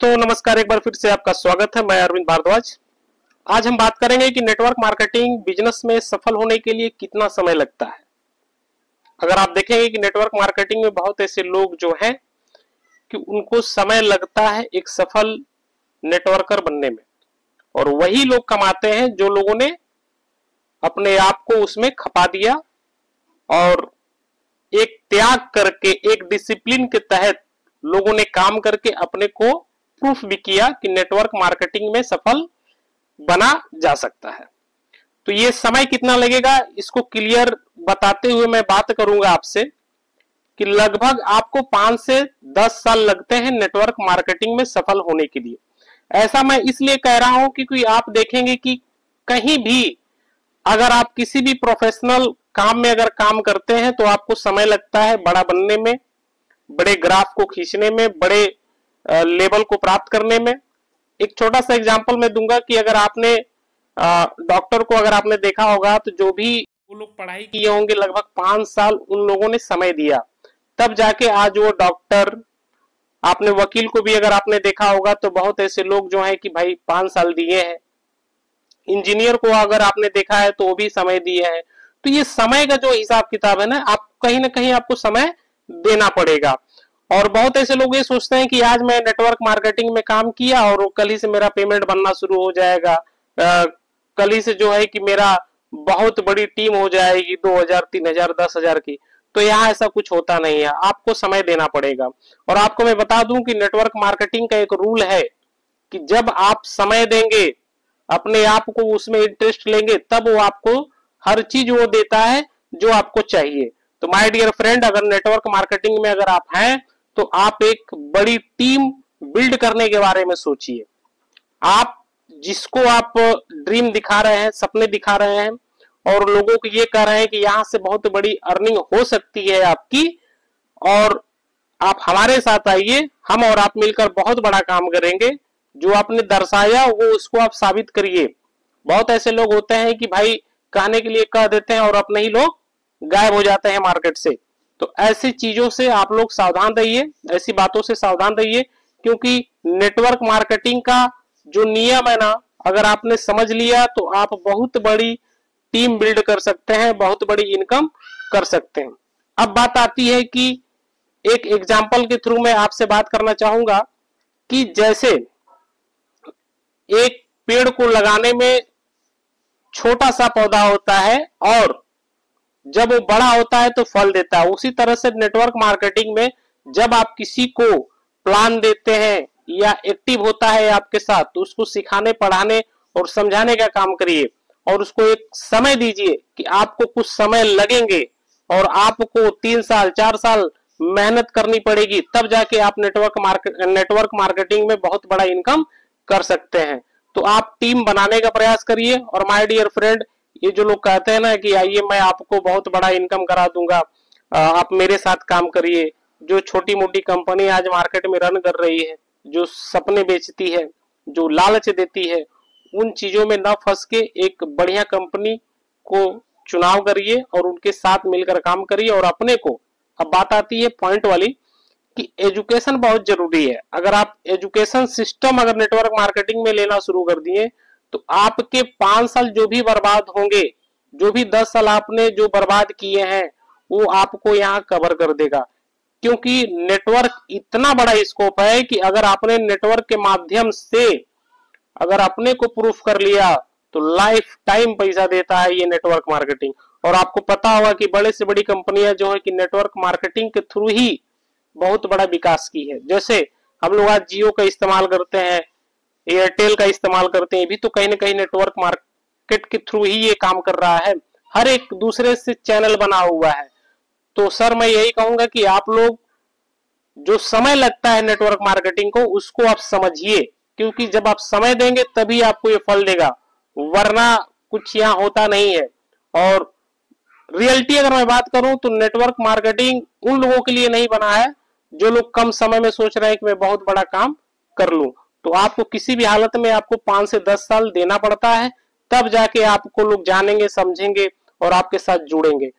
दोस्तों नमस्कार, एक बार फिर से आपका स्वागत है। मैं अरविंद भारद्वाज। आज हम बात करेंगे कि नेटवर्क मार्केटिंग बिजनेस में सफल होने के लिए कितना समय लगता है। अगर आप देखेंगे कि नेटवर्क मार्केटिंग में बहुत ऐसे लोग जो हैं कि उनको समय लगता है एक सफल नेटवर्कर बनने में, और वही लोग कमाते हैं जो लोगों ने अपने आप को उसमें खपा दिया और एक त्याग करके, एक डिसिप्लिन के तहत लोगों ने काम करके अपने को प्रूफ भी किया कि नेटवर्क मार्केटिंग में सफल बना जा सकता है। तो ये समय कितना लगेगा इसको क्लियर बताते हुए मैं बात करूंगा आपसे कि लगभग आपको 5 से 10 साल लगते हैं नेटवर्क मार्केटिंग में सफल होने के लिए। ऐसा मैं इसलिए कह रहा हूं क्योंकि आप देखेंगे कि कहीं भी अगर आप किसी भी प्रोफेशनल काम में अगर काम करते हैं तो आपको समय लगता है बड़ा बनने में, बड़े ग्राफ को खींचने में, बड़े लेवल को प्राप्त करने में। एक छोटा सा एग्जांपल मैं दूंगा कि अगर आपने डॉक्टर को अगर आपने देखा होगा तो जो भी वो लोग पढ़ाई किए होंगे लगभग 5 साल उन लोगों ने समय दिया, तब जाके आज वो डॉक्टर। आपने वकील को भी अगर आपने देखा होगा तो बहुत ऐसे लोग जो है कि भाई 5 साल दिए हैं। इंजीनियर को अगर आपने देखा है तो वो भी समय दिए हैं। तो ये समय का जो हिसाब किताब है ना कहीं आपको समय देना पड़ेगा। और बहुत ऐसे लोग ये सोचते हैं कि आज मैं नेटवर्क मार्केटिंग में काम किया और कल ही से मेरा पेमेंट बनना शुरू हो जाएगा, कल ही से जो है कि मेरा बहुत बड़ी टीम हो जाएगी 2000, 3000, 10,000 की। तो यहाँ ऐसा कुछ होता नहीं है, आपको समय देना पड़ेगा। और आपको मैं बता दूं कि नेटवर्क मार्केटिंग का एक रूल है कि जब आप समय देंगे, अपने आप को उसमें इंटरेस्ट लेंगे, तब वो आपको हर चीज वो देता है जो आपको चाहिए। तो माय डियर फ्रेंड, अगर नेटवर्क मार्केटिंग में अगर आप हैं तो आप एक बड़ी टीम बिल्ड करने के बारे में सोचिए। आप जिसको आप ड्रीम दिखा रहे हैं, सपने दिखा रहे हैं और लोगों को ये कह रहे हैं कि यहां से बहुत बड़ी अर्निंग हो सकती है आपकी, और आप हमारे साथ आइए, हम और आप मिलकर बहुत बड़ा काम करेंगे। जो आपने दर्शाया वो उसको आप साबित करिए। बहुत ऐसे लोग होते हैं कि भाई कहने के लिए कह देते हैं और अपने ही लोग गायब हो जाते हैं मार्केट से। तो ऐसी चीजों से आप लोग सावधान रहिए, ऐसी बातों से सावधान रहिए, क्योंकि नेटवर्क मार्केटिंग का जो नियम है ना, अगर आपने समझ लिया तो आप बहुत बड़ी टीम बिल्ड कर सकते हैं, बहुत बड़ी इनकम कर सकते हैं। अब बात आती है कि एक एग्जाम्पल के थ्रू मैं आपसे बात करना चाहूंगा कि जैसे एक पेड़ को लगाने में छोटा सा पौधा होता है और जब वो बड़ा होता है तो फल देता है, उसी तरह से नेटवर्क मार्केटिंग में जब आप किसी को प्लान देते हैं या एक्टिव होता है आपके साथ, तो उसको सिखाने, पढ़ाने और समझाने का काम करिए और उसको एक समय दीजिए कि आपको कुछ समय लगेंगे और आपको 3 साल 4 साल मेहनत करनी पड़ेगी, तब जाके आप नेटवर्क मार्केटिंग में बहुत बड़ा इनकम कर सकते हैं। तो आप टीम बनाने का प्रयास करिए। और माय डियर फ्रेंड, ये जो लोग कहते हैं ना कि आइए मैं आपको बहुत बड़ा इनकम करा दूंगा, आप मेरे साथ काम करिए, जो छोटी मोटी कंपनी आज मार्केट में रन कर रही है, जो सपने बेचती है, जो लालच देती है, उन चीजों में न फंस के एक बढ़िया कंपनी को चुनाव करिए और उनके साथ मिलकर काम करिए और अपने को। अब बात आती है पॉइंट वाली कि एजुकेशन बहुत जरूरी है। अगर आप एजुकेशन सिस्टम अगर नेटवर्क मार्केटिंग में लेना शुरू कर दिए तो आपके 5 साल जो भी बर्बाद होंगे, जो भी 10 साल आपने जो बर्बाद किए हैं, वो आपको यहाँ कवर कर देगा। क्योंकि नेटवर्क इतना बड़ा स्कोप है कि अगर आपने नेटवर्क के माध्यम से अगर अपने को प्रूफ कर लिया तो लाइफ टाइम पैसा देता है ये नेटवर्क मार्केटिंग। और आपको पता होगा कि बड़े से बड़ी कंपनियां जो है कि नेटवर्क मार्केटिंग के थ्रू ही बहुत बड़ा विकास की है। जैसे हम लोग आज जियो का इस्तेमाल करते हैं, एयरटेल का इस्तेमाल करते हैं, भी तो कहीं ना कहीं नेटवर्क मार्केट के थ्रू ही ये काम कर रहा है। हर एक दूसरे से चैनल बना हुआ है। तो सर मैं यही कहूंगा कि आप लोग जो समय लगता है नेटवर्क मार्केटिंग को, उसको आप समझिए, क्योंकि जब आप समय देंगे तभी आपको ये फल देगा, वरना कुछ यहाँ होता नहीं है। और रियलिटी अगर मैं बात करूं तो नेटवर्क मार्केटिंग उन लोगों के लिए नहीं बना है जो लोग कम समय में सोच रहे हैं कि मैं बहुत बड़ा काम कर लूं। तो आपको किसी भी हालत में आपको 5 से 10 साल देना पड़ता है, तब जाके आपको लोग जानेंगे, समझेंगे और आपके साथ जुड़ेंगे।